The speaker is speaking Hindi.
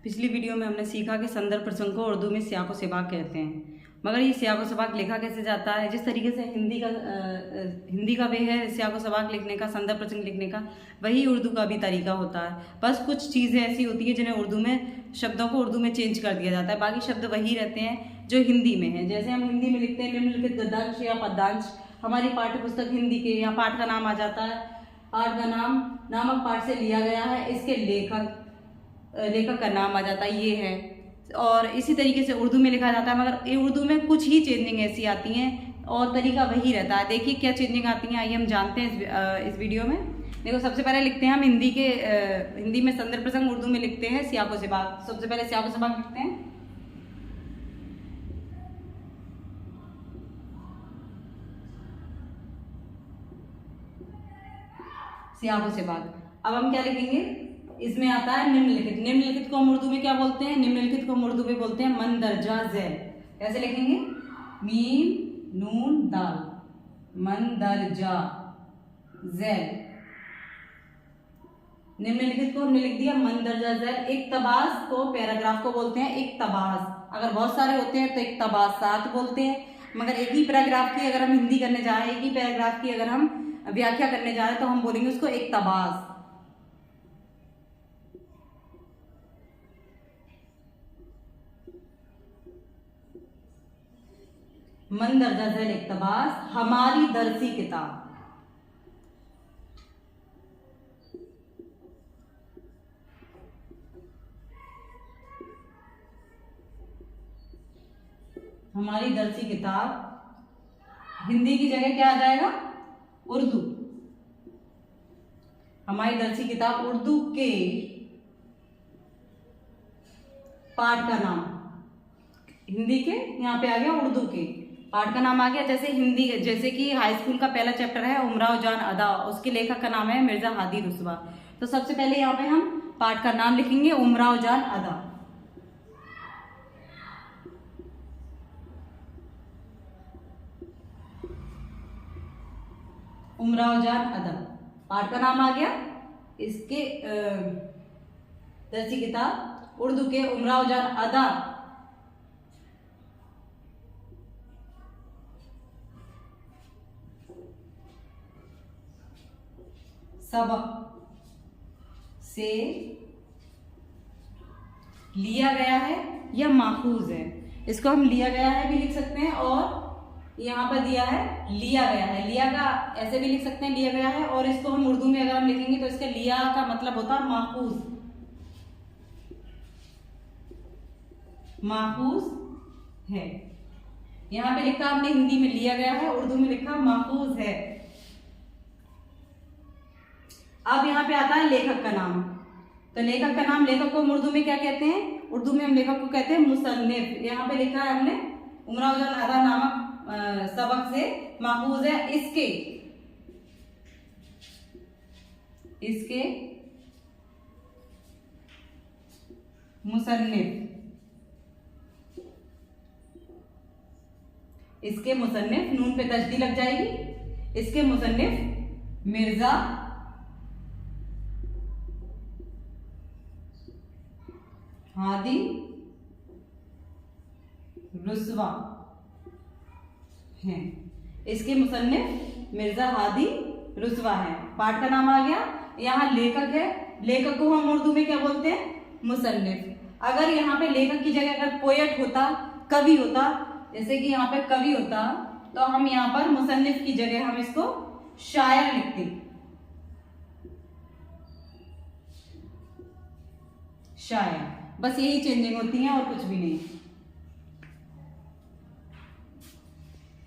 पिछली वीडियो में हमने सीखा कि संदर्भ प्रसंग को उर्दू में सियाक व सिबाक कहते हैं, मगर ये सियाक व सिबाक लिखा कैसे जाता है। जिस तरीके से हिंदी का वे है सियाक व सिबाक लिखने का, संदर्भ प्रसंग लिखने का, वही उर्दू का भी तरीका होता है। बस कुछ चीज़ें ऐसी होती है जिन्हें उर्दू में, शब्दों को उर्दू में चेंज कर दिया जाता है, बाकी शब्द वही रहते हैं जो हिंदी में है। जैसे हम हिंदी में लिखते हैं निम्नलिखित गद्यांश या पद्यांश, हमारी पाठ्य पुस्तक हिंदी के यहाँ पाठ का नाम आ जाता है, पाठ का नाम नामक पाठ से लिया गया है, इसके लेखक का नाम आ जाता है, ये है। और इसी तरीके से उर्दू में लिखा जाता है, मगर ये उर्दू में कुछ ही चेंजिंग ऐसी आती हैं और तरीका वही रहता है। देखिए क्या चेंजिंग आती हैं, आइए हम जानते हैं इस वीडियो में। देखो सबसे पहले लिखते हैं हम हिंदी में संदर्भ प्रसंग, उर्दू में लिखते हैं सियाक व सिबाक। सबसे पहले सियाक व सिबाक लिखते हैं। सियाक व सिबाक। अब हम क्या लिखेंगे, इसमें आता है निम्नलिखित। निम्नलिखित को हम उर्दू में क्या बोलते हैं, निम्नलिखित को हम उर्दू में बोलते हैं मंदरजा झैल। कैसे लिखेंगे, मीम नून दाल, मंदरजा झैल। निम्नलिखित को हमने लिख दिया मंदरजा झैल। इक्तबास को, पैराग्राफ को बोलते हैं इक्तबास। अगर बहुत सारे होते हैं तो इक्तबासात बोलते हैं, मगर एक ही पैराग्राफ की अगर हम हिंदी करने जाए, एक ही पैराग्राफ की अगर हम व्याख्या करने जा रहे तो हम बोलेंगे उसको इक्तबास। मंदरजा झैल इक्तबास। हमारी दरसी किताब, हमारी दरसी किताब। हिंदी की जगह क्या आ जाएगा, उर्दू। हमारी दरसी किताब उर्दू के पाठ का नाम, हिंदी के यहाँ पे आ गया उर्दू के पाठ का नाम आ गया। जैसे कि हाई स्कूल का पहला चैप्टर है उमराव जान अदा, उसके लेखक का नाम है मिर्जा हादी रुस्वा। तो सबसे पहले यहाँ पे हम पाठ का नाम लिखेंगे उमराव जान अदा। उमराव जान अदा पाठ का नाम आ गया। इसके दरसी किताब उर्दू के उमराव जान अदा। सबक से लिया गया है या माखूज है, इसको हम लिया गया है भी लिख सकते हैं और यहाँ पर दिया है लिया गया है। लिया का ऐसे भी लिख सकते हैं, लिया गया है। और इसको हम उर्दू में अगर हम लिखेंगे तो इसका लिया का मतलब होता है माखूज, माखूज है। यहाँ पे लिखा हमने हिंदी में लिया गया है, उर्दू में लिखा माखूज है। अब यहाँ पे आता है लेखक का नाम। तो लेखक का नाम, लेखक को हम उर्दू में क्या कहते हैं, उर्दू में हम लेखक को कहते हैं मुसन्निफ। यहाँ पे लिखा है हमने उमराव जान अदा नामक सबक से माखूज है इसके मुसन्निफ, इसके मुसन्निफ, नून पे तशदीद लग जाएगी। इसके मुसन्निफ मिर्जा हादी रुस्वा हैं। इसके मुसन्निफ मिर्जा हादी रुस्वा है। पाठ का नाम आ गया। यहाँ लेखक है, लेखक को हम उर्दू में क्या बोलते हैं, मुसन्निफ। अगर यहाँ पे लेखक की जगह अगर पोएट होता, कवि होता, जैसे कि यहाँ पे कवि होता, तो हम यहाँ पर मुसन्निफ की जगह हम इसको शायर लिखते, शायर। बस यही चेंजिंग होती है और कुछ भी नहीं।